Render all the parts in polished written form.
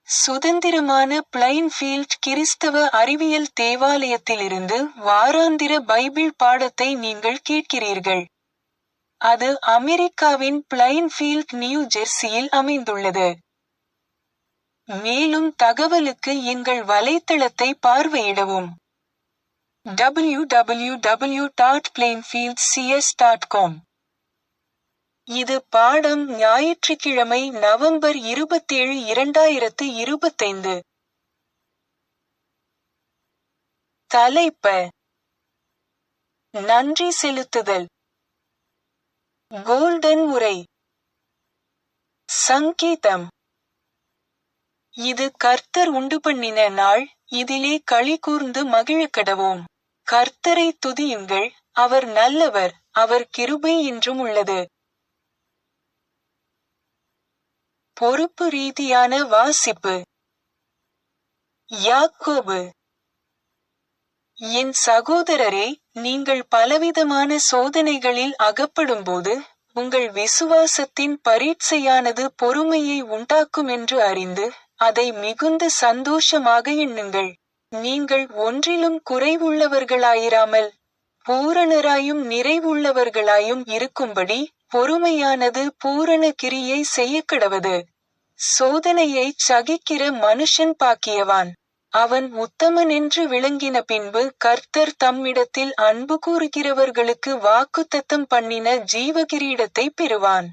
சுதந்திரமான பிளைன்ஃபீல்ட் கிறிஸ்தவ அறிவியல் தேவாலயத்திலிருந்து வாராந்திர பைபிள் பாடத்தை நீங்கள் கேட்கிறீர்கள். அது அமெரிக்காவின் பிளைன்ஃபீல்ட், நியூ ஜெர்சியில் அமைந்துள்ளது. மேலும் தகவலுக்கு எங்கள் வலைத்தளத்தை பார்வையிடவும். www.plainfieldcs.com. இது பாடம் ஞாயிற்றுக்கிழமை நவம்பர் 27, 2025. தலைப்பு: நன்றி செலுத்துதல். கோல்டன் உரை. சங்கீதம். இது கர்த்தர் உண்டுபண்ணின நாள், இதிலே களிகூர்ந்து மகிழக்கடவோம். கர்த்தரை துதியுங்கள், அவர் நல்லவர், அவர் கிருபை என்றும் உள்ளது. பொறுப்பு ரீதியான வாசிப்பு. யாக்கோபு. என் சகோதரரே, நீங்கள் பலவிதமான சோதனைகளில் அகப்படும்போது, உங்கள் விசுவாசத்தின் பரீட்சையானது பொறுமையை உண்டாக்குமென்று அறிந்து, அதை மிகுந்த சந்தோஷமாக எண்ணுங்கள். நீங்கள் ஒன்றிலும் குறைவுள்ளவர்களாயிராமல், பூரணராயும் நிறைவுள்ளவர்களாயும் இருக்கும்படி, பொறுமையானது பூரண கிரியை செய்யக்கடவது. சோதனையைச் சகிக்கிற மனுஷன் பாக்கியவான். அவன் உத்தமனென்று விளங்கின பின்பு கர்த்தர் தம்மிடத்தில் அன்பு கூறுகிறவர்களுக்கு வாக்குத்தத்தம் பண்ணின ஜீவகிரீடத்தை பெறுவான்.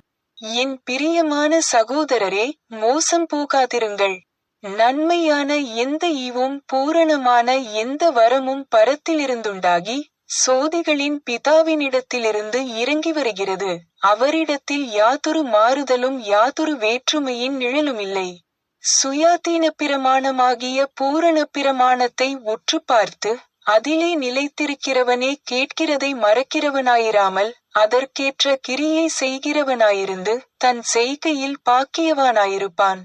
என் பிரியமான சகோதரரே, மோசம் போகாதிருங்கள். நன்மையான எந்த ஈவும் பூரணமான எந்த வரமும் பரத்திலிருந்துண்டாகி, சோதிகளின் பிதாவினிடத்திலிருந்து இறங்கி வருகிறது. அவரிடத்தில் யாதொரு மாறுதலும் யாதொரு வேற்றுமையின் நிழலுமில்லை. சுயாதீன பிரமாணமாகிய பூரண பிரமாணத்தை உற்று பார்த்து, அதிலே நிலைத்திருக்கிறவனே கேட்கிறதை மறக்கிறவனாயிராமல், அதற்கேற்ற கிரியை செய்கிறவனாயிருந்து, தன் செய்கையில் பாக்கியவானாயிருப்பான்.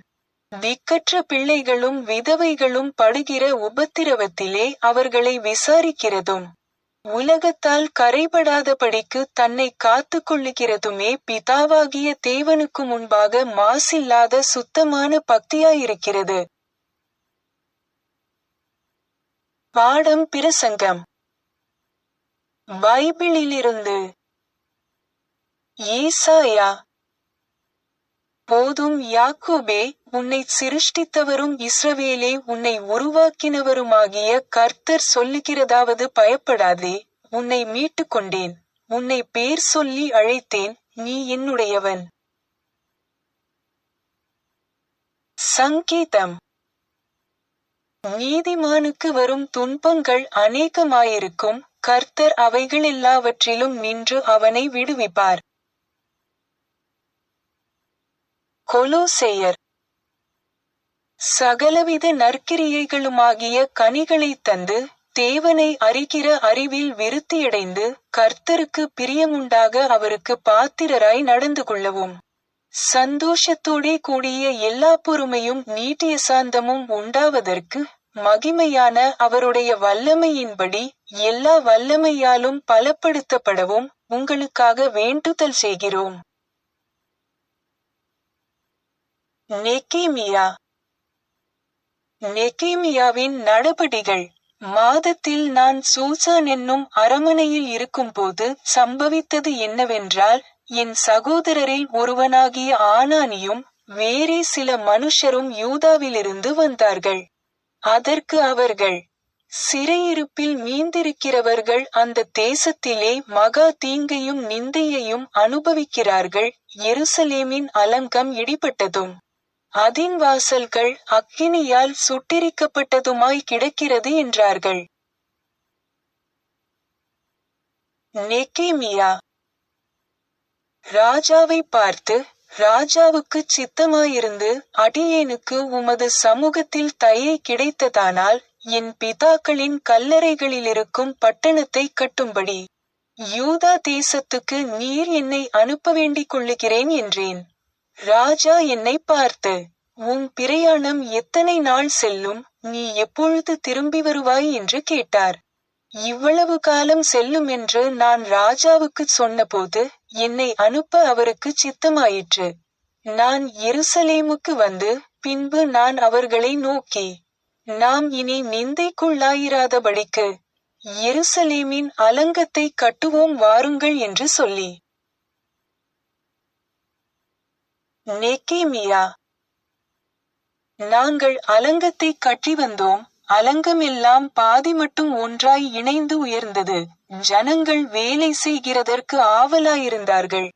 திக்கற்ற பிள்ளைகளும் விதவைகளும் படுகிற உபத்திரவத்திலே அவர்களை விசாரிக்கிறதும், உலகத்தால் கரைபடாதபடிக்கு தன்னை காத்துக் கொள்ளுகிறதுமே பிதாவாகிய தேவனுக்கு முன்பாக மாசில்லாத சுத்தமான பக்தியாயிருக்கிறது. பாடம் பிரசங்கம். பைபிளிலிருந்து. ஏசாயா. போதும் யாக்கோபே, உன்னைச் சிருஷ்டித்தவரும் இஸ்ரவேலே உன்னை உருவாக்கினவருமாகிய கர்த்தர் சொல்லுகிறதாவது, பயப்படாதே, உன்னை மீட்டுக் கொண்டேன், உன்னை பேர் சொல்லி அழைத்தேன், நீ என்னுடையவன். சங்கீதம். நீதிமானுக்கு வரும் துன்பங்கள் அநேகமாயிருக்கும், கர்த்தர் அவைகளெல்லாவற்றிலும் நின்று அவனை விடுவிப்பார். கொலோசேயர். சகலவித நற்கிரியைகளுமாகிய கனிகளைத் தந்து, தேவனை அறிகிற அறிவில் விருத்தியடைந்து, கர்த்தருக்கு பிரியமுண்டாக அவருக்கு பாத்திரராய் நடந்து கொள்ளவும். சந்தோஷத்தோடே கூடிய எல்லா பொறுமையும் நீட்டிய சாந்தமும் உண்டாவதற்கு, மகிமையான அவருடைய வல்லமையின்படி எல்லா வல்லமையாலும் பலப்படுத்தப்படவும் உங்களுக்காக வேண்டுதல் செய்கிறோம். நெகேமியா. நெகேமியாவின் நடபடிகள். மாதத்தில் நான் சூசான் என்னும் அரமனையில் இருக்கும்போது சம்பவித்தது என்னவென்றால், என் சகோதரரில் ஒருவனாகிய ஆனானியும் வேறே சில மனுஷரும் யூதாவிலிருந்து வந்தார்கள். அதற்கு அவர்கள், சிறையிருப்பில் மீந்திருக்கிறவர்கள் அந்த தேசத்திலே மகா தீங்கையும் நிந்தையையும் அனுபவிக்கிறார்கள், எருசலேமின் அலங்கம் இடிபட்டதும் அதின் வாசல்கள் அக்கினியால் சுட்டெரிக்கப்பட்டதுமாய் கிடக்கிறது என்றார்கள். நெகேமியா. ராஜாவை பார்த்து, ராஜாவுக்குச் சித்தமாயிருந்து அடியேனுக்கு உமது சமூகத்தில் தயை கிடைத்ததானால், என் பிதாக்களின் கல்லறைகளிலிருக்கும் பட்டணத்தை கட்டும்படி யூதா தேசத்துக்கு நீர் என்னை அனுப்ப வேண்டிக் கொள்ளுகிறேன் என்றேன். ராஜா என்னை பார்த்து, உன் பிரயாணம் எத்தனை நாள் செல்லும், நீ எப்பொழுது திரும்பி வருவாய் என்று கேட்டார். இவ்வளவு காலம் செல்லும் என்று நான் ராஜாவுக்குச் சொன்னபோது, என்னை அனுப்ப அவருக்கு சித்தமாயிற்று. நான் எருசலேமுக்கு வந்து, பின்பு நான் அவர்களை நோக்கி, நாம் இனி நிந்தைக்குள்ளாயிராதபடிக்கு எருசலேமின் அலங்கத்தை கட்டுவோம் வாருங்கள் என்று சொல்லி. நெகேமியா. நாங்கள் அலங்கத்தை கட்டி வந்தோம், அலங்கமெல்லாம் பாதி மட்டும் ஒன்றாய் இணைந்து உயர்ந்தது, ஜனங்கள் வேலை செய்கிறதற்கு ஆவலாயிருந்தார்கள்.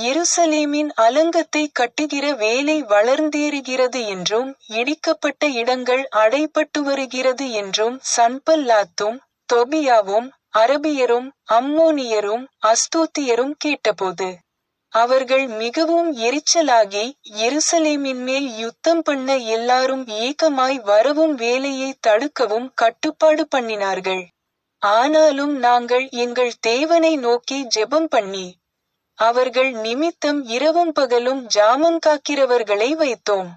எருசலேமின் அலங்கத்தை கட்டுகிற வேலை வளர்ந்தேறுகிறது என்றும் இடிக்கப்பட்ட இடங்கள் அடைபட்டு வருகிறது என்றும் சன்பல்லாத்தும் தொபியாவும் அரபியரும் அம்மோனியரும் அஸ்தோத்தியரும் கேட்டபோது, அவர்கள் மிகவும் எரிச்சலாகி எருசலேமின் மேல் யுத்தம் பண்ண எல்லாரும் ஏகமாய் வரவும் வேலையை தடுக்கவும் கட்டுப்பாடு பண்ணினார்கள். ஆனாலும் நாங்கள் எங்கள் தேவனை நோக்கி ஜெபம் பண்ணி, அவர்கள் நிமித்தம் இரவும் பகலும் ஜாமங்காக்கிறவர்களை வைத்தோம்.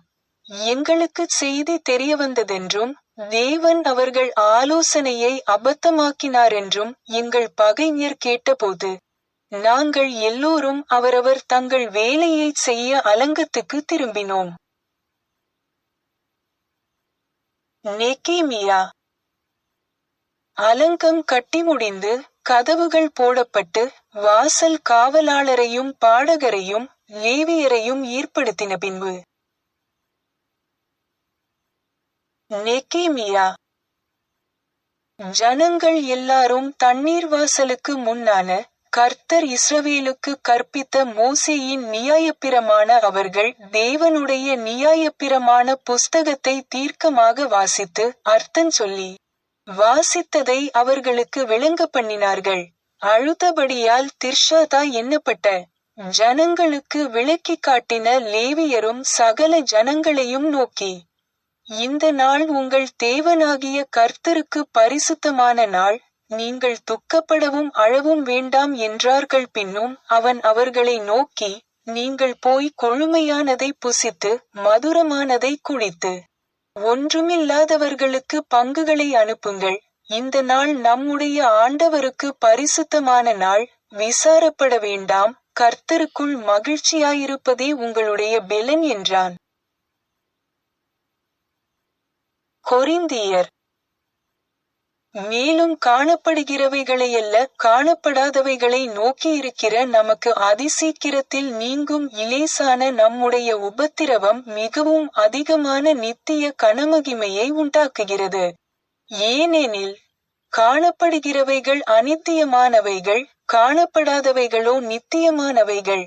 எங்களுக்கு செய்தி தெரியவந்ததென்றும் தேவன் அவர்கள் ஆலோசனையை அபத்தமாக்கினாரென்றும் எங்கள் பகைஞர் கேட்டபோது, நாங்கள் எல்லோரும் அவரவர் தங்கள் வேலையைச் செய்ய அலங்கத்துக்கு திரும்பினோம். நெகேமியா. அலங்கம் கட்டி முடிந்து கதவுகள் போடப்பட்டு வாசல் காவலாளரையும் பாடகரையும் லேவியரையும் ஏற்படுத்தின பின்பு நெகேமியா. ஜனங்கள் எல்லாரும் தண்ணீர் வாசலுக்கு முன்னான கர்த்தர் இஸ்ரவேலுக்கு கற்பித்த மோசேயின் நியாயப்பிரமாண அவர்கள் தேவனுடைய நியாயப்பிரமாண புஸ்தகத்தை தீர்க்கமாக வாசித்து அர்த்தம் சொல்லி வாசித்ததை அவர்களுக்கு விளங்க பண்ணினார்கள். அழுதபடியால் திர்ஷாதா எண்ணப்பட்ட ஜனங்களுக்கு விளக்கி காட்டின லேவியரும் சகல ஜனங்களையும் நோக்கி, இந்த நாள் உங்கள் தேவனாகிய கர்த்தருக்கு பரிசுத்தமான நாள், நீங்கள் துக்கப்படவும் அழவும் வேண்டாம் என்றார்கள். பின்னும் அவன் அவர்களை நோக்கி, நீங்கள் போய் கொழுமையானதை புசித்து மதுரமானதை குடித்து ஒன்றுமில்லாதவர்களுக்கு பங்குகளை அனுப்புங்கள். இந்த நாள் நம்முடைய ஆண்டவருக்கு பரிசுத்தமான நாள், விசாரப்பட வேண்டாம், கர்த்தருக்குள் மகிழ்ச்சியாயிருப்பதே உங்களுடைய பெலன் என்றான். கொரிந்தியர். மேலும் காணப்படுகிறவைகளையல்ல காணப்படாதவைகளை நோக்கியிருக்கிற நமக்கு அதிசீக்கிரத்தில் நீங்கும் இலேசான நம்முடைய உபத்திரவம் மிகவும் அதிகமான நித்திய கனமகிமையை உண்டாக்குகிறது. ஏனெனில் காணப்படுகிறவைகள் அநித்தியமானவைகள், காணப்படாதவைகளோ நித்தியமானவைகள்.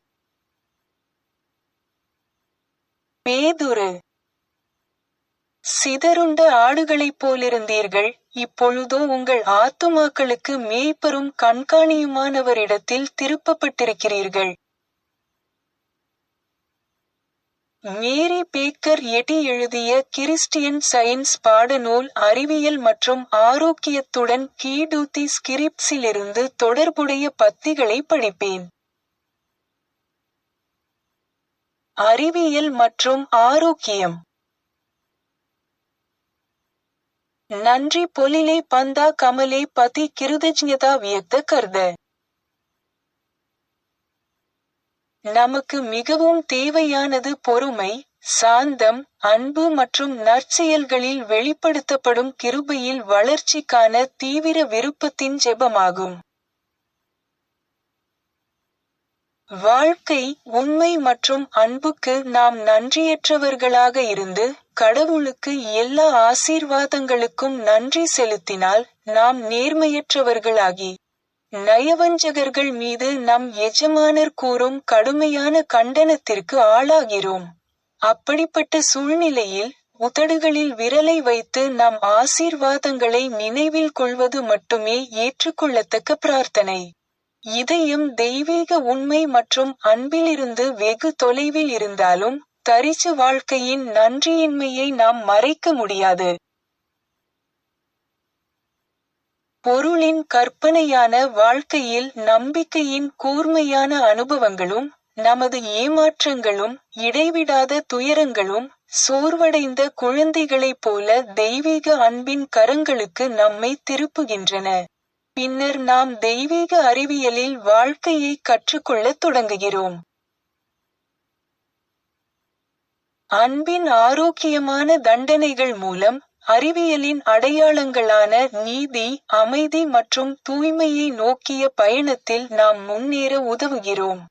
பேதுரு. சிதறுண்ட ஆடுகளைப் போலிருந்தீர்கள், இப்பொழுதோ உங்கள் ஆத்துமாக்களுக்கு மேய்ப்பரும் கண்காணியுமானவரிடத்தில் திருப்பப்பட்டிருக்கிறீர்கள். மேரி பேக்கர் எட்டி எழுதிய கிறிஸ்டியன் சயின்ஸ் பாடநூல் அறிவியல் மற்றும் ஆரோக்கியத்துடன் கீடூத்தி ஸ்கிரிப்ட்ஸிலிருந்து தொடர்புடைய பத்திகளை படிப்பேன். அறிவியல் மற்றும் ஆரோக்கியம். நன்றி பொலிலே பந்தா கமலே பதி கிருதஜ்ஞதா வியக்த கர்த. நமக்கு மிகவும் தேவையானது பொறுமை, சாந்தம், அன்பு மற்றும் நற்செயல்களில் வெளிப்படுத்தப்படும் கிருபையில் வளர்ச்சிக்கான தீவிர விருப்பத்தின் ஜெபமாகும். வாழ்க்கை, உண்மை மற்றும் அன்புக்கு நாம் நன்றியற்றவர்களாக இருந்து கடவுளுக்கு எல்லா ஆசீர்வாதங்களுக்கும் நன்றி செலுத்தினால் நாம் நேர்மையற்றவர்களாகி நயவஞ்சகர்கள் மீது நம் எஜமானர் கூறும் கடுமையான கண்டனத்திற்கு ஆளாகிறோம். அப்படிப்பட்ட சூழ்நிலையில் உதடுகளில் விரலை வைத்து நம் ஆசீர்வாதங்களை நினைவில் கொள்வது மட்டுமே ஏற்றுக்கொள்ளத்தக்க பிரார்த்தனை. இதயம் தெய்வீக உண்மை மற்றும் அன்பிலிருந்து வெகு தொலைவில் இருந்தாலும் தரிசு வாழ்க்கையின் நன்றியின்மையை நாம் மறைக்க முடியாது. பொருளின் கற்பனையான வாழ்க்கையில் நம்பிக்கையின் கூர்மையான அனுபவங்களும் நமது ஏமாற்றங்களும் இடைவிடாத துயரங்களும் சோர்வடைந்த குழந்தைகளைப் போல தெய்வீக அன்பின் கரங்களுக்கு நம்மை திருப்புகின்றன. பின்னர் நாம் தெய்வீக அறிவியலில் வாழ்க்கையை கற்றுக்கொள்ளத் தொடங்குகிறோம். அன்பின் ஆரோக்கியமான தண்டனைகள் மூலம் அறிவியலின் அடையாளங்களான நீதி, அமைதி மற்றும் தூய்மையை நோக்கிய பயணத்தில் நாம் முன்னேற உதவுகிறோம்.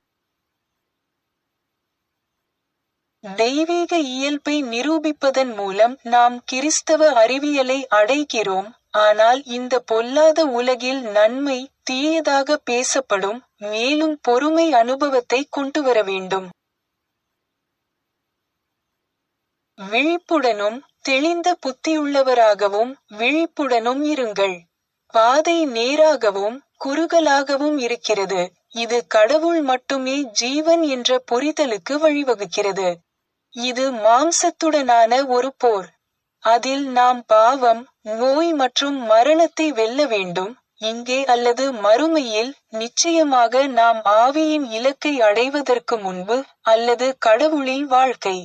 தெய்வீக இயல்பை நிரூபிப்பதன் மூலம் நாம் கிறிஸ்தவ அறிவியலை அடைகிறோம், ஆனால் இந்த பொல்லாத உலகில் நன்மை, தீயதாக பேசப்படும், மேலும் பொறுமை அனுபவத்தை கொண்டுவர வேண்டும். விழிப்புடனும் தெளிந்த புத்தியுள்ளவராகவும் விழிப்புடனும் இருங்கள். பாதை நேராகவும் குறுகலாகவும் இருக்கிறது, இது கடவுள் மட்டுமே ஜீவன் என்ற புரிதலுக்கு வழிவகுக்கிறது. இது மாம்சத்துடனான ஒரு போர். அதில் நாம் பாவம், நோய் மற்றும் மரணத்தை வெல்ல வேண்டும். இங்கே அல்லது மறுமையில் நிச்சயமாக நாம் ஆவியின் இலக்கை அடைவதற்கு முன்பு, அல்லது கடவுளின் வாழ்க்கை.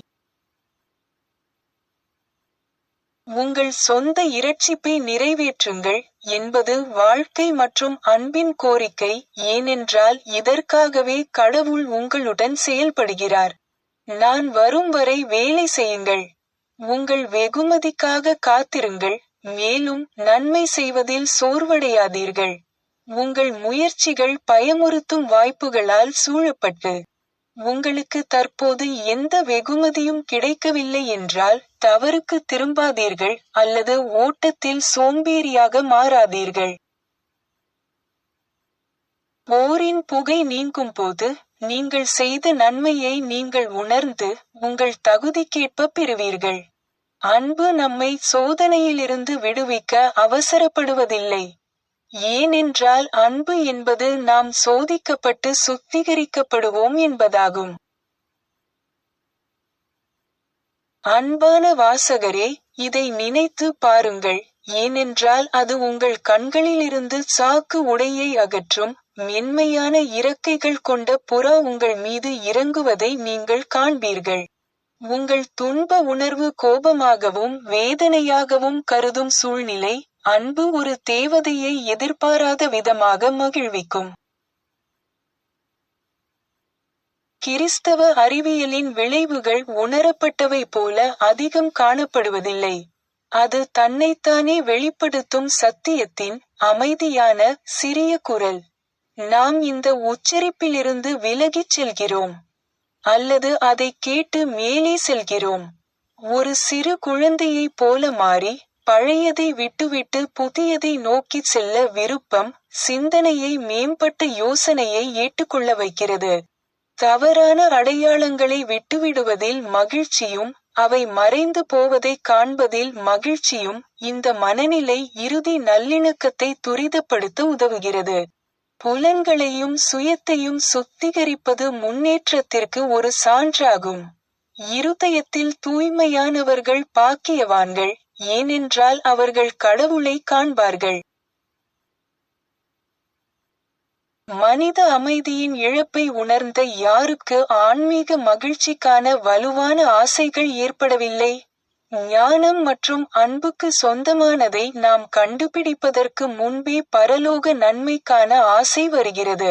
உங்கள் சொந்த இரட்சிப்பை நிறைவேற்றுங்கள் என்பது வாழ்க்கை மற்றும் அன்பின் கோரிக்கை, ஏனென்றால் இதற்காகவே கடவுள் உங்களுடன் செயல்படுகிறார். நான் வரும் வரை வேலை செய்யுங்கள். உங்கள் வெகுமதிக்காக காத்திருங்கள், மேலும் நன்மை செய்வதில் சோர்வடையாதீர்கள். உங்கள் முயற்சிகள் பயமுறுத்தும் வாய்ப்புகளால் சூழப்பட்டு உங்களுக்கு தற்போது எந்த வெகுமதியும் கிடைக்கவில்லை என்றால் தவறுக்கு திரும்பாதீர்கள் அல்லது ஓட்டத்தில் சோம்பேறியாக மாறாதீர்கள். போரின் புகை நீங்கும்போது நீங்கள் செய்த நன்மையை நீங்கள் உணர்ந்து உங்கள் தகுதிக்கேற்ப பெறுவீர்கள். அன்பு நம்மை சோதனையிலிருந்து விடுவிக்க அவசரப்படுவதில்லை. ஏனென்றால் அன்பு என்பது நாம் சோதிக்கப்பட்டு சுத்திகரிக்கப்படுவோம் என்பதாகும். அன்பான வாசகரே, இதை நினைத்து பாருங்கள், ஏனென்றால் அது உங்கள் கண்களிலிருந்து சாக்கு உடையை அகற்றும். மென்மையான இறக்கைகள் கொண்ட புறா உங்கள் மீது இறங்குவதை நீங்கள் காண்பீர்கள். உங்கள் துன்ப உணர்வு கோபமாகவும் வேதனையாகவும் கருதும் சூழ்நிலை, அன்பு ஒரு தேவதையை எதிர்பாராத விதமாக மகிழ்விக்கும். கிறிஸ்தவ அறிவியலின் விளைவுகள் உணரப்பட்டவை போல அதிகம் காணப்படுவதில்லை. அது தன்னைத்தானே வெளிப்படுத்தும் சத்தியத்தின் அமைதியான சிறிய குரல். நாம் இந்த உச்சரிப்பிலிருந்து விலகிச் செல்கிறோம், அல்லது அதை கேட்டு மேலே செல்கிறோம். ஒரு சிறு குழந்தையைப் போல மாறி பழையதை விட்டுவிட்டு புதியதை நோக்கிச் செல்ல விருப்பம் சிந்தனையை மேம்பட்ட யோசனையை ஏற்றுக்கொள்ள வைக்கிறது. தவறான அடையாளங்களை விட்டுவிடுவதில் மகிழ்ச்சியும் அவை மறைந்து போவதைக் காண்பதில் மகிழ்ச்சியும் இந்த மனநிலை இறுதி நல்லிணக்கத்தை துரிதப்படுத்த உதவுகிறது. புலன்களையும் சுயத்தையும் சுத்திகரிப்பது முன்னேற்றத்திற்கு ஒரு சான்றாகும். இருதயத்தில் தூய்மையானவர்கள் பாக்கியவான்கள், ஏனென்றால் அவர்கள் கடவுளை காண்பார்கள். மனித அமைதியின் இழப்பை உணர்ந்த யாருக்கு ஆன்மீக மகிழ்ச்சிக்கான வலுவான ஆசைகள் ஏற்படவில்லை? ஞானம் மற்றும் அன்புக்கு சொந்தமானதை நாம் கண்டுபிடிப்பதற்கு முன்பே பரலோக நன்மைக்கான ஆசை வருகிறது.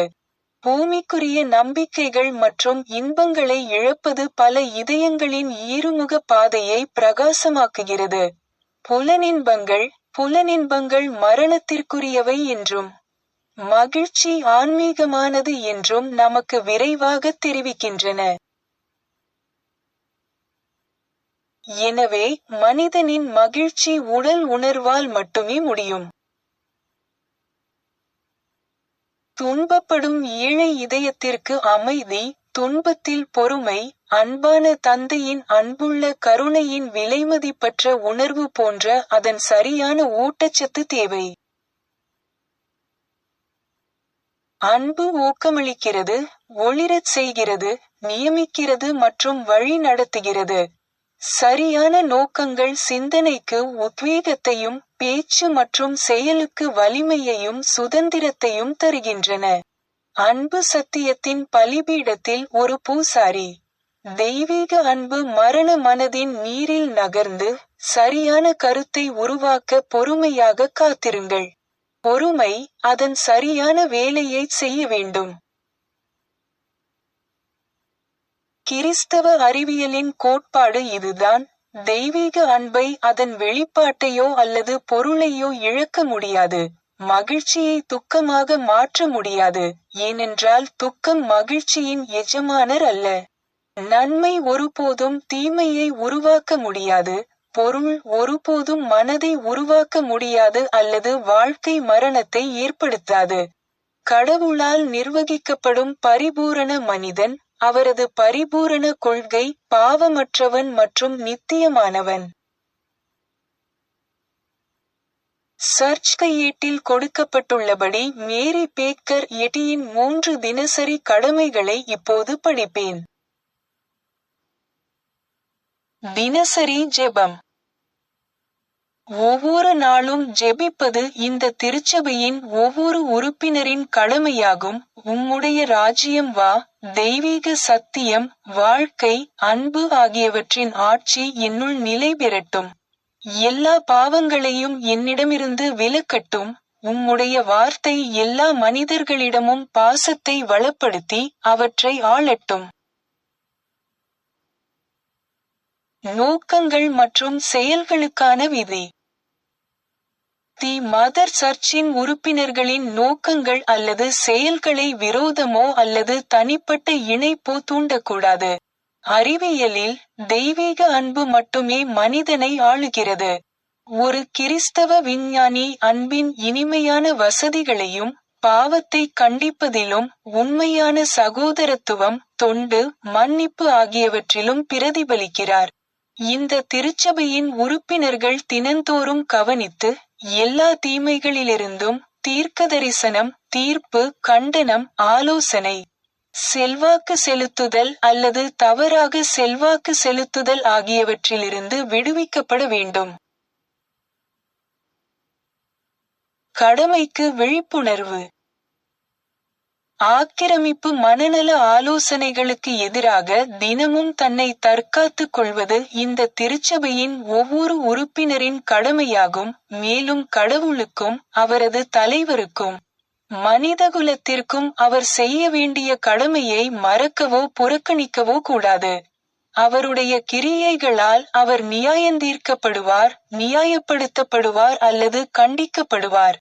பூமிக்குரிய நம்பிக்கைகள் மற்றும் இன்பங்களை இழப்பது பல இதயங்களின் ஈருமுக பாதையை பிரகாசமாக்குகிறது. புலனின்பங்கள் மரணத்திற்குரியவை என்றும் மகிழ்ச்சி ஆன்மீகமானது என்றும் நமக்கு விரைவாக தெரிவிக்கின்றன. எனவே மனிதனின் மகிழ்ச்சி உடல் உணர்வால் மட்டுமே முடியும். துன்பப்படும் ஏழை இதயத்திற்கு அமைதி, துன்பத்தில் பொறுமை, அன்பான தந்தையின் அன்புள்ள கருணையின் விலைமதிப்பற்ற உணர்வு போன்ற அதன் சரியான ஊட்டச்சத்து தேவை. அன்பு ஊக்கமளிக்கிறது, ஒளிரச் செய்கிறது, நியமிக்கிறது மற்றும் வழி நடத்துகிறது. சரியான நோக்கங்கள் சிந்தனைக்கு உத்வேகத்தையும் பேச்சு மற்றும் செயலுக்கு வலிமையையும் சுதந்திரத்தையும் தருகின்றன. அன்பு சத்தியத்தின் பலிபீடத்தில் ஒரு பூசாரி. தெய்வீக அன்பு மரண மனதின் நீரில் நகர்ந்து சரியான கருத்தை உருவாக்க பொறுமையாக காத்திருங்கள். பொறுமை அதன் சரியான வேலையை செய்ய வேண்டும். கிறிஸ்தவ அறிவியலின் கோட்பாடு இதுதான். தெய்வீக அன்பை அதன் வெளிப்பாட்டையோ அல்லது பொருளையோ இழக்க முடியாது. மகிழ்ச்சியை துக்கமாக மாற்ற முடியாது, ஏனென்றால் துக்கம் மகிழ்ச்சியின் எஜமானர் அல்ல. நன்மை ஒருபோதும் தீமையை உருவாக்க முடியாது. பொருள் ஒருபோதும் மனதை உருவாக்க முடியாது அல்லது வாழ்க்கை மரணத்தை ஏற்படுத்தாது. கடவுளால் நிர்வகிக்கப்படும் பரிபூரண மனிதன், அவரது பரிபூரண கொள்கை பாவமற்றவன் மற்றும் நித்தியமானவன். சர்ச் கையேட்டில் கொடுக்கப்பட்டுள்ளபடி மேரி பேக்கர் எட்டியின் 3 தினசரி கடமைகளை இப்போது படிப்பேன். தினசரி ஜெபம். ஒவ்வொரு நாளும் ஜெபிப்பது இந்த திருச்சபையின் ஒவ்வொரு உறுப்பினரின் கடமையாகும். உம்முடைய ராஜ்யம் வா, தெய்வீக சத்தியம், வாழ்க்கை, அன்பு ஆகியவற்றின் ஆட்சி என்னுள் நிலை பெறட்டும். எல்லா பாவங்களையும் என்னிடமிருந்து விலக்கட்டும். உம்முடைய வார்த்தை எல்லா மனிதர்களிடமும் பாசத்தை வளப்படுத்தி அவற்றை ஆளட்டும். நோக்கங்கள் மற்றும் செயல்களுக்கான விதி. தி மதர் சர்ச்சின் உறுப்பினர்களின் நோக்கங்கள் அல்லது செயல்களை விரோதமோ அல்லது தனிப்பட்ட இணைப்போ தூண்டக்கூடாது. அறிவியலில், தெய்வீக அன்பு மட்டுமே மனிதனை ஆளுகிறது. ஒரு கிறிஸ்தவ விஞ்ஞானி அன்பின் இனிமையான வசதிகளையும், பாவத்தை கண்டிப்பதிலும், உண்மையான சகோதரத்துவம், தொண்டு, மன்னிப்பு ஆகியவற்றிலும் பிரதிபலிக்கிறார். இந்த திருச்சபையின் உறுப்பினர்கள் தினந்தோறும் கவனித்து, எல்லா தீமைகளிலிருந்தும் தீர்க்கதரிசனம், தீர்ப்பு, கண்டனம், ஆலோசனை, செல்வாக்கு செலுத்துதல் அல்லது தவறாக செல்வாக்கு செலுத்துதல் ஆகியவற்றிலிருந்து விடுவிக்கப்பட வேண்டும். கடமைக்கு விழிப்புணர்வு. ஆக்கிரமிப்பு மனநல ஆலோசனைகளுக்கு எதிராக தினமும் தன்னை தற்காத்துக் கொள்வது இந்த திருச்சபையின் ஒவ்வொரு உறுப்பினரின் கடமையாகும். மேலும் கடவுளுக்கும், அவரது தலைவருக்கும், மனிதகுலத்திற்கும் அவர் செய்ய வேண்டிய கடமையை மறக்கவோ புறக்கணிக்கவோ கூடாது. அவருடைய கிரியைகளால் அவர் நியாயந்தீர்க்கப்படுவார், நியாயப்படுத்தப்படுவார் அல்லது கண்டிக்கப்படுவார்.